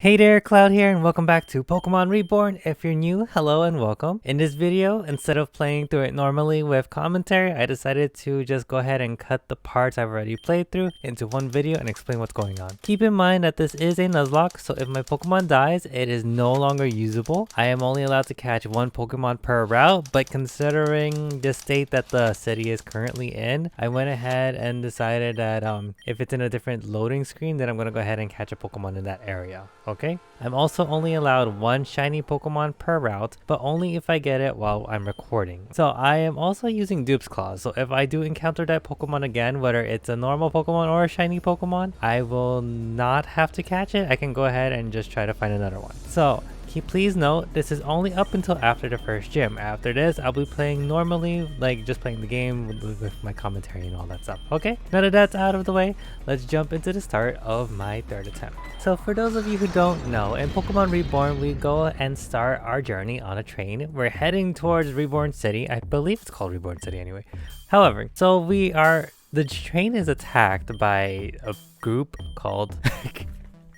Hey there, Cloud here, and welcome back to Pokemon Reborn. If you're new, hello and welcome. In this video, instead of playing through it normally with commentary, I decided to just go ahead and cut the parts I've already played through into one video and explain what's going on. Keep in mind that this is a Nuzlocke, so if my Pokemon dies, it is no longer usable. I am only allowed to catch one Pokemon per route, but considering the state that the city is currently in, I went ahead and decided that if it's in a different loading screen, then I'm going to go ahead and catch a Pokemon in that area. Okay, I'm also only allowed one shiny Pokemon per route, but only if I get it while I'm recording. So I am also using Dupe's Claws, so if I do encounter that Pokemon again, whether it's a normal Pokemon or a shiny Pokemon, I will not have to catch it. I can go ahead and just try to find another one. So please note, this is only up until after the first gym. After this, I'll be playing normally, like just playing the game with my commentary and all that stuff. Okay, now that that's out of the way, let's jump into the start of my third attempt. So for those of you who don't know, in Pokemon Reborn, we go and start our journey on a train. We're heading towards Reborn City. I believe it's called Reborn City anyway. However, the train is attacked by a group called...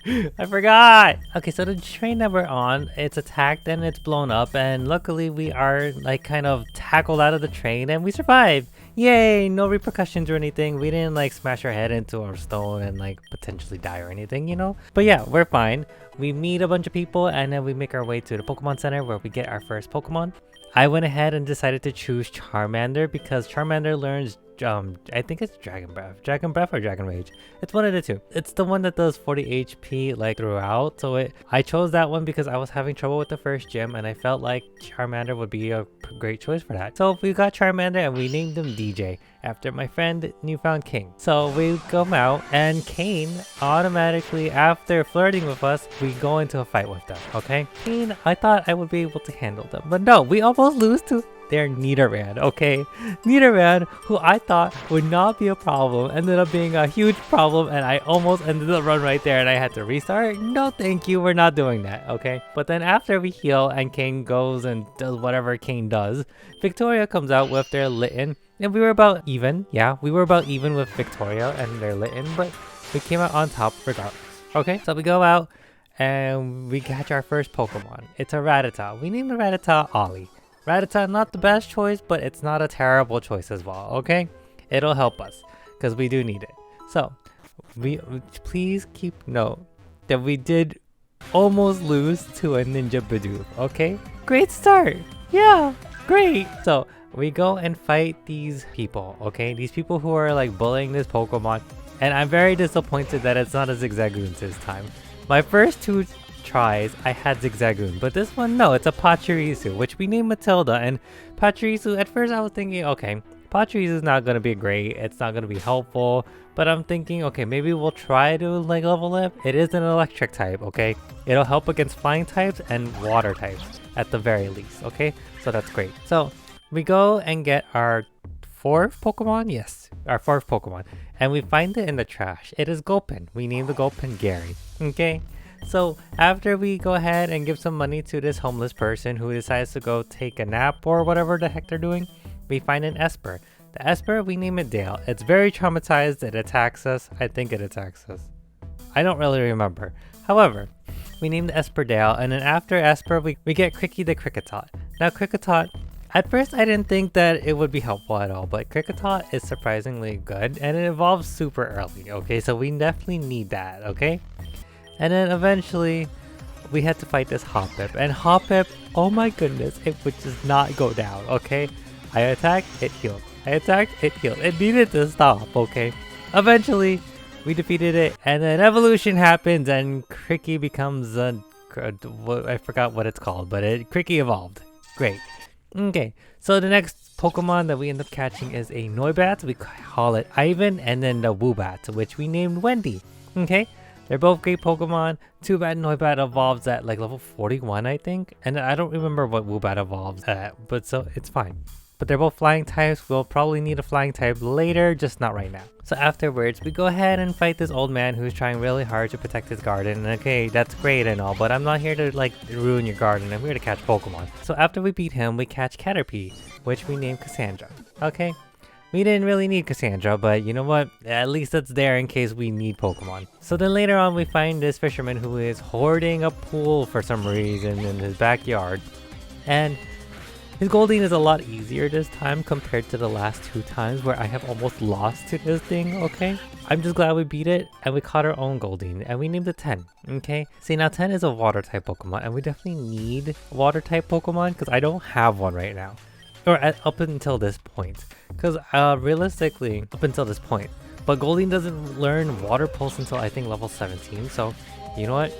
I forgot! Okay, so the train that we're on, it's attacked and it's blown up, and luckily we are like kind of tackled out of the train and we survived! Yay! No repercussions or anything. We didn't like smash our head into our stone and like potentially die or anything, you know? But yeah, we're fine. We meet a bunch of people and then we make our way to the Pokemon Center where we get our first Pokemon. I went ahead and decided to choose Charmander because Charmander learns I think it's Dragon Breath or Dragon Rage. It's one of the two. It's the one that does 40 HP like throughout. So I chose that one because I was having trouble with the first gym and I felt like Charmander would be a great choice for that. So we got Charmander and we named him DJ after my friend Newfound King. So we come out and Kane automatically, after flirting with us, we go into a fight with them. Okay, Kane, I thought I would be able to handle them, but no, we almost lose to their Nidoran. Okay, Nidoran, who I thought would not be a problem, ended up being a huge problem, and I almost ended the run right there and I had to restart. No thank you, we're not doing that. Okay, but then after we heal and Kane goes and does whatever Kane does, Victoria comes out with their Litten, and we were about even. Yeah, we were about even with Victoria and their Litten, but we came out on top regardless. Okay, so we go out and we catch our first Pokemon. It's a Rattata. We named the Rattata Ollie. Rattata, not the best choice, but it's not a terrible choice as well, okay? It'll help us, because we do need it. So, please keep note that we did almost lose to a Ninja Bidoof, okay? Great start! Yeah, great! So, we go and fight these people, okay? These people who are like bullying this Pokemon, and I'm very disappointed that it's not a Zigzagoon this time. My first two tries, I had Zigzagoon, but this one, no, it's a Pachirisu, which we named Matilda. And Pachirisu, at first I was thinking, okay, Pachirisu is not going to be great, it's not going to be helpful, but I'm thinking, okay, maybe we'll try to like level up. It is an electric type, okay? It'll help against flying types and water types at the very least, okay? So that's great. So we go and get our fourth Pokemon, yes, our fourth Pokemon, and we find it in the trash. It is Gulpin. We named the Gulpin Gary, okay? So after we go ahead and give some money to this homeless person who decides to go take a nap or whatever the heck they're doing, we find an Esper. The Esper, we name it Dale. It's very traumatized. It attacks us. I think it attacks us. I don't really remember. However, we named the Esper Dale, and then after Esper, we get Cricky the Kricketot. Now Kricketot, at first I didn't think that it would be helpful at all, but Kricketot is surprisingly good and it evolves super early, okay? So we definitely need that, okay? And then eventually, we had to fight this Hoppip. And Hoppip, oh my goodness, it would just not go down, okay? I attacked, it healed. I attacked, it healed. It needed to stop, okay? Eventually, we defeated it. And then evolution happens and Cricky becomes I forgot what it's called, but Cricky evolved. Great. Okay, so the next Pokemon that we end up catching is a Noibat. We call it Ivan, and then the Woobat, which we named Wendy. Okay? They're both great Pokemon. Too bad Noibat evolves at like level 41, I think. And I don't remember what Woobat evolves at, but so it's fine. But they're both flying types. We'll probably need a flying type later, just not right now. So afterwards, we go ahead and fight this old man who's trying really hard to protect his garden. And okay, that's great and all, but I'm not here to like ruin your garden. I'm here to catch Pokemon. So after we beat him, we catch Caterpie, which we named Cassandra. Okay? We didn't really need Cassandra, but you know what? At least it's there in case we need Pokemon. So then later on we find this fisherman who is hoarding a pool for some reason in his backyard. And his Goldeen is a lot easier this time compared to the last 2 times where I have almost lost to this thing, okay? I'm just glad we beat it and we caught our own Goldeen and we named it 10, okay? See, now 10 is a water type Pokemon and we definitely need a water type Pokemon because I don't have one right now. Or up until this point. Because realistically, up until this point. But Goldeen doesn't learn Water Pulse until I think level 17, so you know what?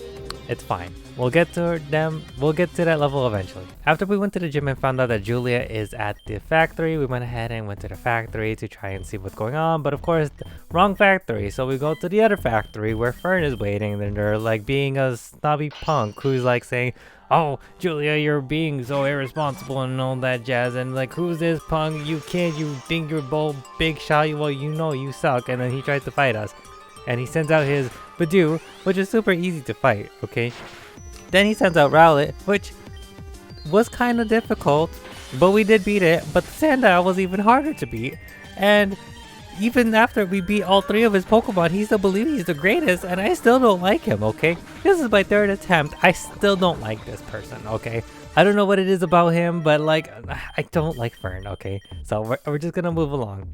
It's fine. We'll get to that level eventually. After we went to the gym and found out that Julia is at the factory, we went ahead and went to the factory to try and see what's going on. But of course, wrong factory. So we go to the other factory where Fern is waiting. And they're like being a snobby punk who's like saying, "Oh, Julia, you're being so irresponsible and all that jazz." And like, "Who's this punk? You kid, you think you're bold, big shot? Well, you know you suck." And then he tries to fight us. And he sends out his Badoo, which is super easy to fight, okay? Then he sends out Rowlet, which was kind of difficult, but we did beat it. But the Sandile was even harder to beat. And even after we beat all 3 of his Pokemon, he still believes he's the greatest, and I still don't like him, okay? This is my 3rd attempt. I still don't like this person, okay? I don't know what it is about him, but like, I don't like Fern, okay? So we're just gonna move along.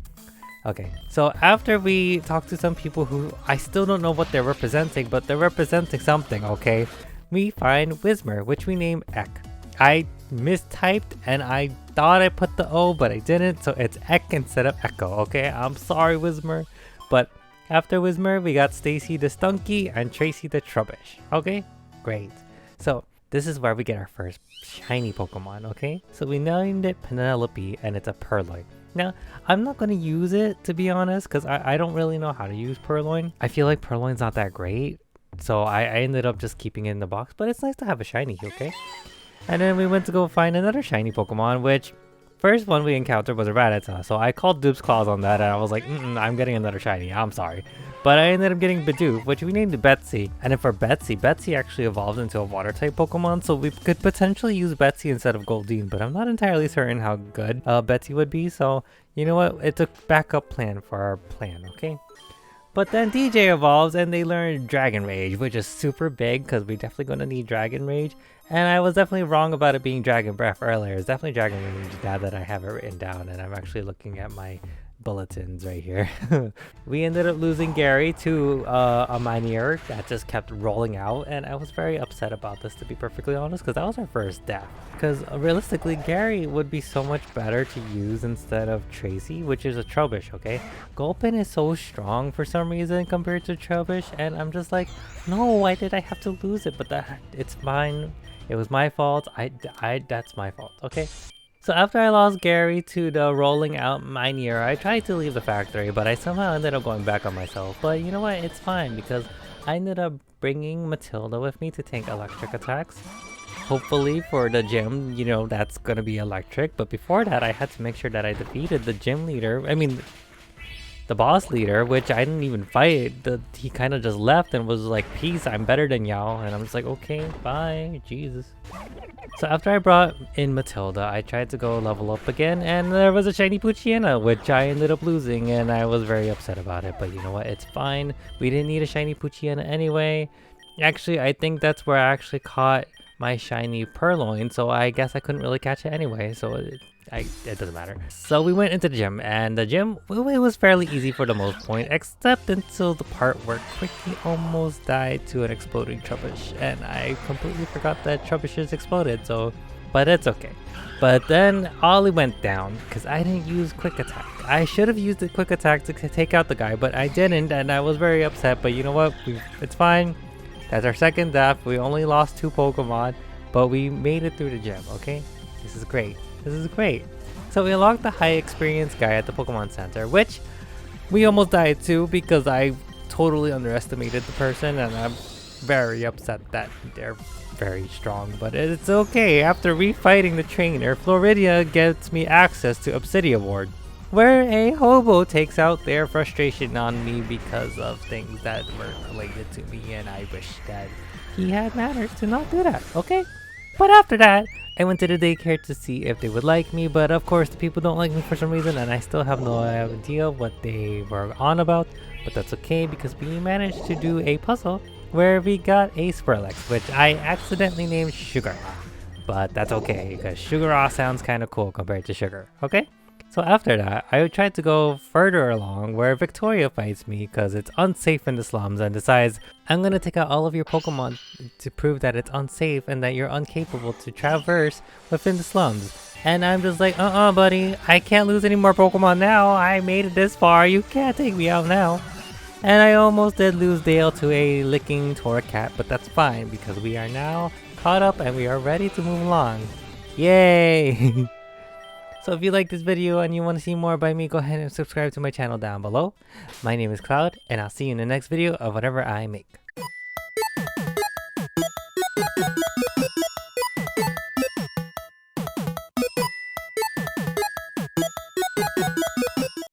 Okay, so after we talk to some people who I still don't know what they're representing, but they're representing something, okay? We find Whismur, which we name Ek. I mistyped and I thought I put the O, but I didn't, so it's Ek instead of Echo, okay? I'm sorry, Whismur. But after Whismur, we got Stacy the Stunky and Tracy the Trubbish, okay? Great. So this is where we get our first shiny Pokemon, okay? So we named it Penelope and it's a Purloin. Now, I'm not going to use it, to be honest, because I don't really know how to use Purloin. I feel like Purloin's not that great, so I ended up just keeping it in the box, but it's nice to have a shiny, okay? And then we went to go find another shiny Pokemon, which first one we encountered was a Rattata, so I called Dupes Claws on that, and I was like, I'm getting another shiny, I'm sorry. But I ended up getting Bidoof, which we named Betsy. And then for Betsy, Betsy actually evolved into a water type Pokemon, so we could potentially use Betsy instead of Goldeen, but I'm not entirely certain how good Betsy would be, so you know what, it's a backup plan for our plan, okay? But then DJ evolves and they learn Dragon Rage, which is super big because we're definitely going to need Dragon Rage. And I was definitely wrong about it being Dragon Breath earlier. It's definitely Dragon Rage now that I have it written down and I'm actually looking at my bulletins right here. We ended up losing Gary to a Minier that just kept rolling out, and I was very upset about this, to be perfectly honest, because that was our first death. Because realistically, Gary would be so much better to use instead of Tracy, which is a Trubbish, okay? Gulpin is so strong for some reason compared to Trubbish, and I'm just like, no, why did I have to lose it? But it's mine. It was my fault. That's my fault, okay? So after I lost Gary to the rolling out Minier, I tried to leave the factory, but I somehow ended up going back on myself. But you know what? It's fine because I ended up bringing Matilda with me to tank electric attacks. Hopefully for the gym, you know, that's gonna be electric. But before that, I had to make sure that I defeated the gym leader. I mean, the boss leader, which I didn't even fight. He kind of just left and was like, "Peace, I'm better than y'all." And I'm just like, okay, bye, Jesus. So after I brought in Matilda, I tried to go level up again, and there was a shiny Poochyena, which I ended up losing, and I was very upset about it. But you know what? It's fine. We didn't need a shiny Poochyena anyway. Actually, I think that's where I actually caught my shiny Purloin, so I guess I couldn't really catch it anyway, so it doesn't matter. So we went into the gym, and the gym, well, it was fairly easy for the most point, except until the part where Quickie almost died to an exploding Trubbish, and I completely forgot that Trubbishes exploded, so, but it's okay. But then Ollie went down, because I didn't use Quick Attack. I should have used the Quick Attack to take out the guy, but I didn't, and I was very upset, but you know what, it's fine. That's our second death. We only lost 2 Pokemon, but we made it through the gym, okay? This is great. This is great. So we unlocked the high experience guy at the Pokemon Center, which we almost died too because I totally underestimated the person, and I'm very upset that they're very strong, but it's okay. After refighting the trainer, Floridia gets me access to Obsidian Ward, where a hobo takes out their frustration on me because of things that were related to me, and I wish that he had manners to not do that, okay? But after that, I went to the daycare to see if they would like me, but of course the people don't like me for some reason, and I still have no idea what they were on about. But that's okay because we managed to do a puzzle where we got a Skrillex, which I accidentally named Sugar. But that's okay because Sugar sounds kind of cool compared to Sugar, okay? So after that, I tried to go further along where Victoria fights me because it's unsafe in the slums and decides, I'm gonna take out all of your Pokemon to prove that it's unsafe and that you're incapable to traverse within the slums. And I'm just like, buddy, I can't lose any more Pokemon now. I made it this far, you can't take me out now. And I almost did lose Dale to a licking Torracat, but that's fine because we are now caught up and we are ready to move along. Yay! So if you like this video and you want to see more by me, go ahead and subscribe to my channel down below. My name is Cloud, and I'll see you in the next video of whatever I make.